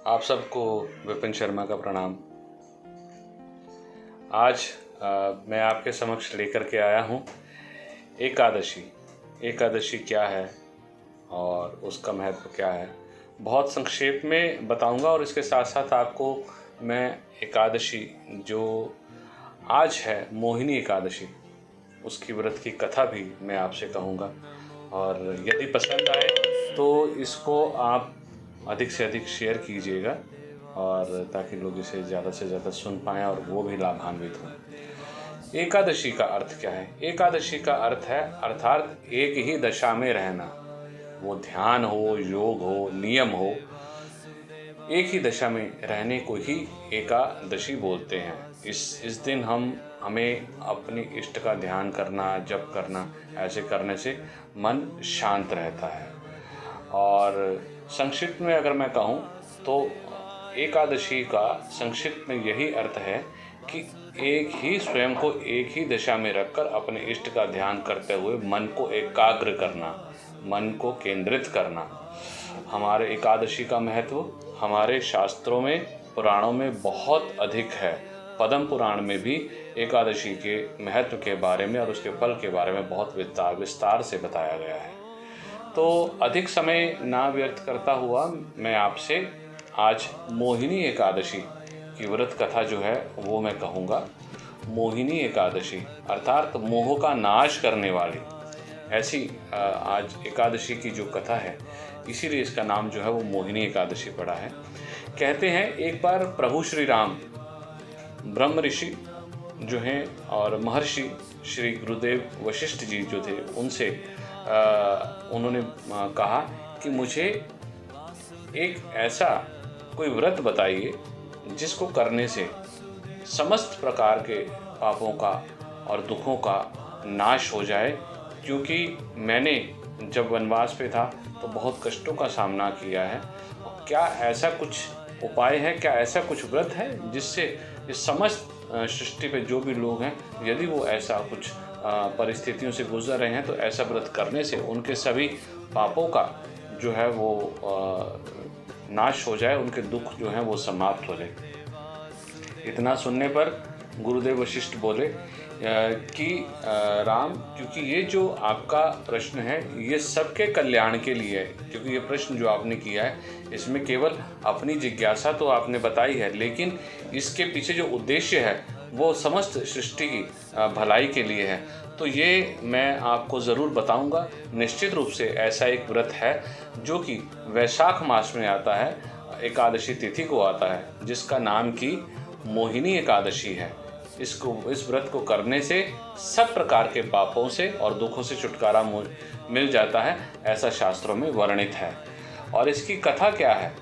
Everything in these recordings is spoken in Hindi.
आप सबको विपिन शर्मा का प्रणाम। आज मैं आपके समक्ष लेकर के आया हूँ एकादशी। एकादशी क्या है और उसका महत्व क्या है, बहुत संक्षेप में बताऊंगा। और इसके साथ साथ आपको मैं एकादशी जो आज है, मोहिनी एकादशी, उसकी व्रत की कथा भी मैं आपसे कहूँगा। और यदि पसंद आए तो इसको आप अधिक से अधिक शेयर कीजिएगा, और ताकि लोग इसे ज़्यादा से ज़्यादा सुन पाएँ और वो भी लाभान्वित हों। एकादशी का अर्थ क्या है? एकादशी का अर्थ है अर्थात एक ही दशा में रहना। वो ध्यान हो, योग हो, नियम हो, एक ही दशा में रहने को ही एकादशी बोलते हैं। इस दिन हमें अपनी इष्ट का ध्यान करना, जप करना। ऐसे करने से मन शांत रहता है। और संक्षिप्त में अगर मैं कहूँ तो एकादशी का संक्षिप्त में यही अर्थ है कि एक ही स्वयं को एक ही दशा में रखकर अपने इष्ट का ध्यान करते हुए मन को एकाग्र करना, मन को केंद्रित करना। हमारे एकादशी का महत्व हमारे शास्त्रों में, पुराणों में बहुत अधिक है। पद्म पुराण में भी एकादशी के महत्व के बारे में और उसके फल के बारे में बहुत विस्तार से बताया गया है। तो अधिक समय ना व्यर्थ करता हुआ मैं आपसे आज मोहिनी एकादशी की व्रत कथा जो है वो मैं कहूँगा। मोहिनी एकादशी अर्थात मोह का नाश करने वाली, ऐसी आज एकादशी की जो कथा है, इसीलिए इसका नाम जो है वो मोहिनी एकादशी पड़ा है। कहते हैं एक बार प्रभु श्री राम ब्रह्म ऋषि जो हैं और महर्षि श्री गुरुदेव वशिष्ठ जी जो थे, उनसे उन्होंने कहा कि मुझे एक ऐसा कोई व्रत बताइए जिसको करने से समस्त प्रकार के पापों का और दुखों का नाश हो जाए। क्योंकि मैंने जब वनवास पे था तो बहुत कष्टों का सामना किया है। क्या ऐसा कुछ उपाय है, क्या ऐसा कुछ व्रत है जिससे इस समस्त सृष्टि पे जो भी लोग हैं, यदि वो ऐसा कुछ परिस्थितियों से गुजर रहे हैं, तो ऐसा व्रत करने से उनके सभी पापों का जो है वो नाश हो जाए, उनके दुख जो हैं वो समाप्त हो जाए। इतना सुनने पर गुरुदेव वशिष्ठ बोले कि राम, क्योंकि ये जो आपका प्रश्न है ये सबके कल्याण के लिए है। क्योंकि ये प्रश्न जो आपने किया है इसमें केवल अपनी जिज्ञासा तो आपने बताई है, लेकिन इसके पीछे जो उद्देश्य है वो समस्त सृष्टि की भलाई के लिए है। तो ये मैं आपको ज़रूर बताऊंगा। निश्चित रूप से ऐसा एक व्रत है जो कि वैशाख मास में आता है, एकादशी तिथि को आता है, जिसका नाम की मोहिनी एकादशी है। इस व्रत को करने से सब प्रकार के पापों से और दुखों से छुटकारा मिल जाता है, ऐसा शास्त्रों में वर्णित है। और इसकी कथा क्या है?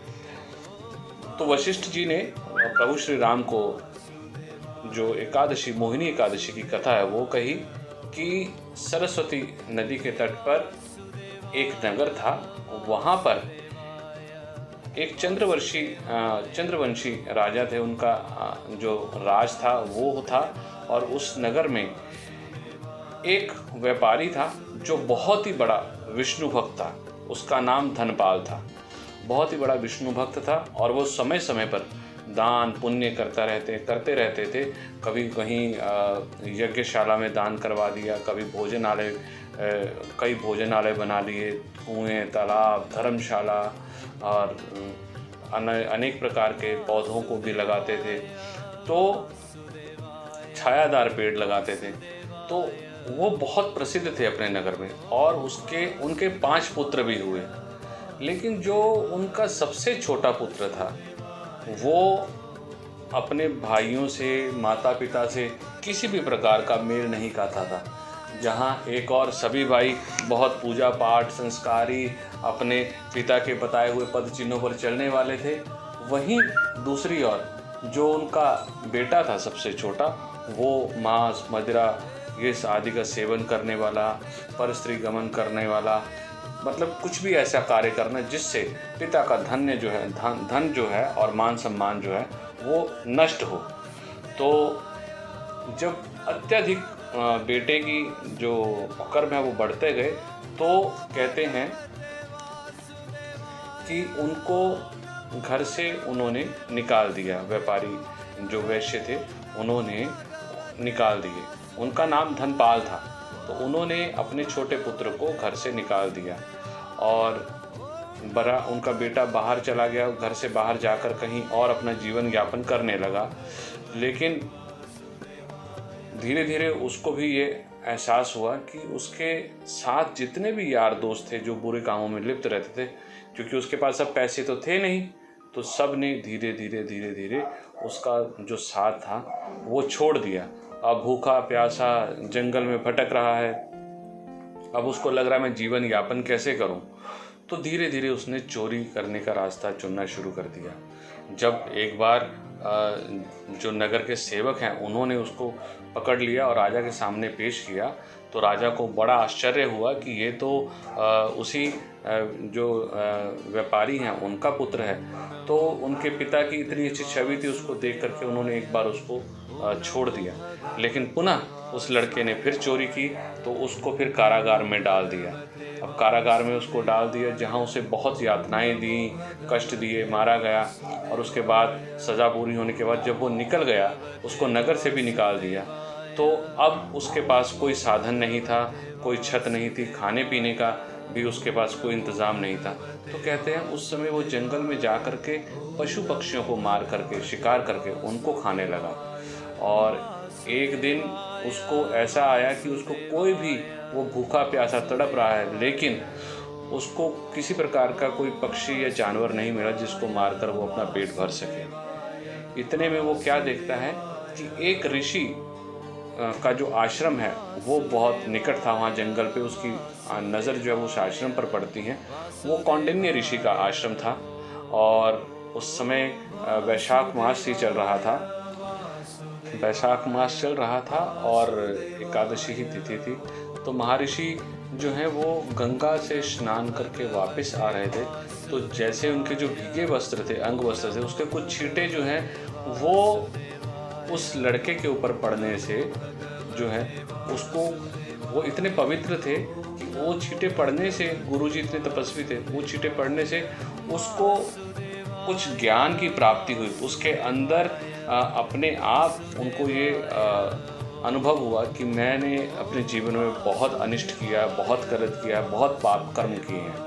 तो वशिष्ठ जी ने प्रभु श्री राम को जो एकादशी, मोहिनी एकादशी की कथा है वो कही कि सरस्वती नदी के तट पर एक नगर था। वहाँ पर एक चंद्रवंशी राजा थे, उनका जो राज था वो था। और उस नगर में एक व्यापारी था जो बहुत ही बड़ा विष्णु भक्त था। उसका नाम धनपाल था। बहुत ही बड़ा विष्णु भक्त था और वो समय समय पर दान पुण्य करते रहते थे। कभी कहीं यज्ञशाला में दान करवा दिया, कभी भोजनालय, कई भोजनालय बना लिए, कुएं, तालाब, धर्मशाला और अनेक प्रकार के पौधों को भी लगाते थे। तो छायादार पेड़ लगाते थे। तो वो बहुत प्रसिद्ध थे अपने नगर में, और उनके 5 पुत्र भी हुए। लेकिन जो उनका सबसे छोटा पुत्र था वो अपने भाइयों से, माता पिता से किसी भी प्रकार का मेल नहीं खाता था। जहाँ एक और सभी भाई बहुत पूजा पाठ, संस्कारी, अपने पिता के बताए हुए पद चिन्हों पर चलने वाले थे, वहीं दूसरी ओर जो उनका बेटा था सबसे छोटा, वो मांस, मदिरा ये आदि का सेवन करने वाला, परस्त्री गमन करने वाला, मतलब कुछ भी ऐसा कार्य करना जिससे पिता का धन जो है और मान सम्मान जो है वो नष्ट हो। तो जब अत्यधिक बेटे की जो कर्म है वो बढ़ते गए, तो कहते हैं कि उनको घर से उन्होंने निकाल दिया। व्यापारी जो वैश्य थे उन्होंने निकाल दिए। उनका नाम धनपाल था। तो उन्होंने अपने छोटे पुत्र को घर से निकाल दिया और बड़ा उनका बेटा बाहर चला गया, घर से बाहर जाकर कहीं और अपना जीवन यापन करने लगा। लेकिन धीरे धीरे उसको भी ये एहसास हुआ कि उसके साथ जितने भी यार दोस्त थे जो बुरे कामों में लिप्त रहते थे, क्योंकि उसके पास अब पैसे तो थे नहीं, तो सब ने धीरे धीरे उसका जो साथ था वो छोड़ दिया। अब भूखा प्यासा जंगल में भटक रहा है। अब उसको लग रहा है मैं जीवन यापन कैसे करूं। तो धीरे धीरे उसने चोरी करने का रास्ता चुनना शुरू कर दिया। जब एक बार जो नगर के सेवक हैं उन्होंने उसको पकड़ लिया और राजा के सामने पेश किया, तो राजा को बड़ा आश्चर्य हुआ कि ये तो उसी जो व्यापारी हैं उनका पुत्र है। तो उनके पिता की इतनी अच्छी छवि थी, उसको देख करके उन्होंने एक बार उसको छोड़ दिया। लेकिन पुनः उस लड़के ने फिर चोरी की, तो उसको फिर कारागार में डाल दिया। अब कारागार में उसको डाल दिया, जहाँ उसे बहुत यातनाएं दी, कष्ट दिए, मारा गया। और उसके बाद सज़ा पूरी होने के बाद जब वो निकल गया, उसको नगर से भी निकाल दिया। तो अब उसके पास कोई साधन नहीं था, कोई छत नहीं थी, खाने पीने का भी उसके पास कोई इंतज़ाम नहीं था। तो कहते हैं उस समय वो जंगल में जा कर के पशु पक्षियों को मार करके, शिकार करके उनको खाने लगा। और एक दिन उसको ऐसा आया कि उसको कोई भी, वो भूखा प्यासा तड़प रहा है, लेकिन उसको किसी प्रकार का कोई पक्षी या जानवर नहीं मिला जिसको मारकर वो अपना पेट भर सके। इतने में वो क्या देखता है कि एक ऋषि का जो आश्रम है वो बहुत निकट था। वहाँ जंगल पे उसकी नज़र जो है वो उस आश्रम पर पड़ती है। वो कौंडिन्य ऋषि का आश्रम था और उस समय वैशाख मास ही चल रहा था। वैशाख मास चल रहा था और एकादशी की तिथि थी। तो महर्षि जो हैं वो गंगा से स्नान करके वापस आ रहे थे। तो जैसे उनके जो भीगे वस्त्र थे, अंग वस्त्र थे, उसके कुछ छींटे जो हैं वो उस लड़के के ऊपर पड़ने से जो है उसको, वो इतने पवित्र थे कि वो छींटे पड़ने से, गुरुजी इतने तपस्वी थे, वो छींटे पड़ने से उसको कुछ ज्ञान की प्राप्ति हुई। उसके अंदर अपने आप उनको ये अनुभव हुआ कि मैंने अपने जीवन में बहुत अनिष्ट किया, बहुत गलत किया, बहुत पाप कर्म किए हैं।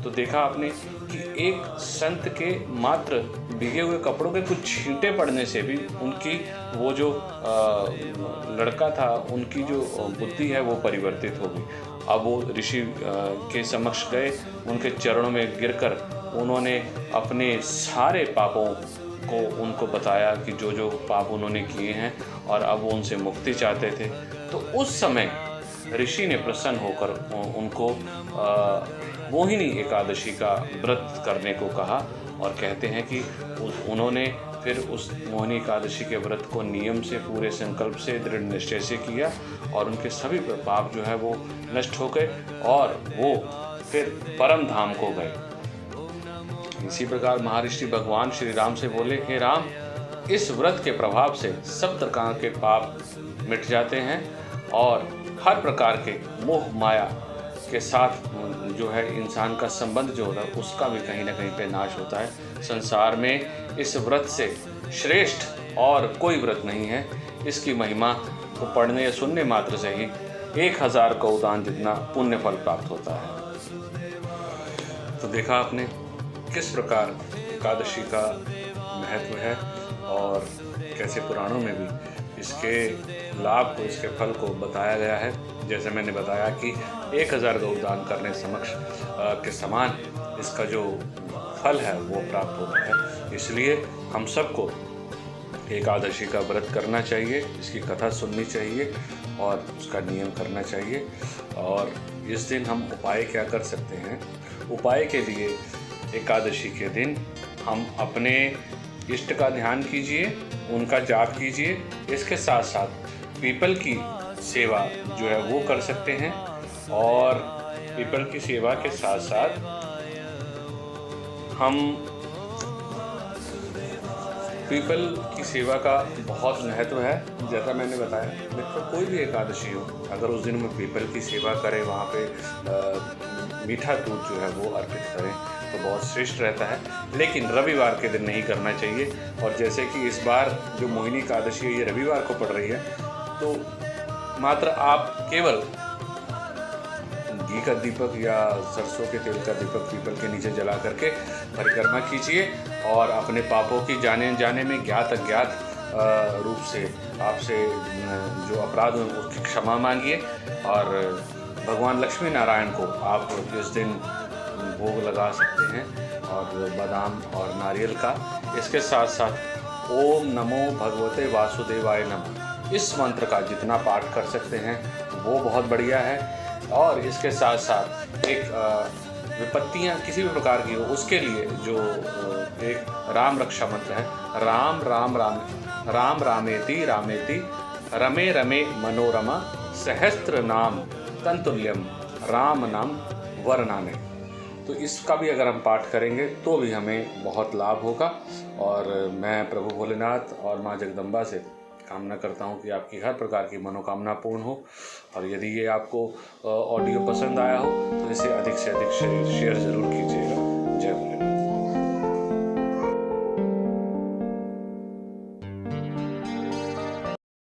तो देखा आपने कि एक संत के मात्र भीगे हुए कपड़ों के कुछ छींटे पड़ने से भी उनकी वो जो लड़का था, उनकी जो बुद्धि है वो परिवर्तित हो गई। अब वो ऋषि के समक्ष गए, उनके चरणों में गिरकर उन्होंने अपने सारे पापों को उनको बताया कि जो जो पाप उन्होंने किए हैं, और अब वो उनसे मुक्ति चाहते थे। तो उस समय ऋषि ने प्रसन्न होकर उनको मोहिनी एकादशी का व्रत करने को कहा। और कहते हैं कि उन्होंने फिर उस मोहिनी एकादशी के व्रत को नियम से, पूरे संकल्प से, दृढ़ निश्चय से किया और उनके सभी पाप जो है वो नष्ट हो गए और वो फिर परम धाम को गए। इसी प्रकार महर्षि भगवान श्री राम से बोले, हे राम, इस व्रत के प्रभाव से सब प्रकार के पाप मिट जाते हैं और हर प्रकार के मोह माया के साथ जो है इंसान का संबंध जो होता है उसका भी कहीं ना कहीं पे नाश होता है। संसार में इस व्रत से श्रेष्ठ और कोई व्रत नहीं है। इसकी महिमा को पढ़ने या सुनने मात्र से ही 1000 गौदान जितना पुण्य फल प्राप्त होता है। तो देखा आपने किस प्रकार एकादशी का महत्व है और कैसे पुराणों में भी इसके लाभ को, इसके फल को बताया गया है। जैसे मैंने बताया कि 1000 गौदान करने समक्ष के समान इसका जो फल है वो प्राप्त होता है। इसलिए हम सबको एकादशी का व्रत करना चाहिए, इसकी कथा सुननी चाहिए और उसका नियम करना चाहिए। और इस दिन हम उपाय क्या कर सकते हैं? उपाय के लिए एकादशी के दिन हम अपने इष्ट का ध्यान कीजिए, उनका जाप कीजिए। इसके साथ साथ पीपल की सेवा जो है वो कर सकते हैं। और पीपल की सेवा के साथ साथ हम पीपल की सेवा का बहुत महत्व है। जैसा मैंने बताया, मित्रों, कोई भी एकादशी हो, अगर उस दिन में पीपल की सेवा करें, वहाँ पे मीठा दूध जो है वो अर्पित करें, तो बहुत श्रेष्ठ रहता है, लेकिन रविवार के दिन नहीं करना चाहिए। और जैसे कि इस बार जो मोहिनी एकादशी है ये रविवार को पड़ रही है, तो मात्र आप केवल घी का दीपक या सरसों के तेल का दीपक पीपल के नीचे जला करके परिक्रमा कीजिए और अपने पापों की जाने जाने में ज्ञात अज्ञात रूप से आपसे जो अपराध हैं उसकी क्षमा मांगिए। और भगवान लक्ष्मी नारायण को आप इस दिन भोग लगा सकते हैं और बादाम और नारियल का। इसके साथ साथ ओम नमो भगवते वासुदेवाय नमः इस मंत्र का जितना पाठ कर सकते हैं वो बहुत बढ़िया है। और इसके साथ साथ एक विपत्तियाँ किसी भी प्रकार की हो उसके लिए जो एक राम रक्षा मंत्र है, राम राम राम राम रामेति रामेति रमे रमे मनोरमा सहस्त्र नाम तंतुल्यम राम नाम वरनाने। तो इसका भी अगर हम पाठ करेंगे तो भी हमें बहुत लाभ होगा। और मैं प्रभु भोलेनाथ और माँ जगदम्बा से कामना करता हूँ कि आपकी हर प्रकार की मनोकामना पूर्ण हो। और यदि ये आपको ऑडियो पसंद आया हो तो इसे अधिक से अधिक शेयर ज़रूर कीजिएगा।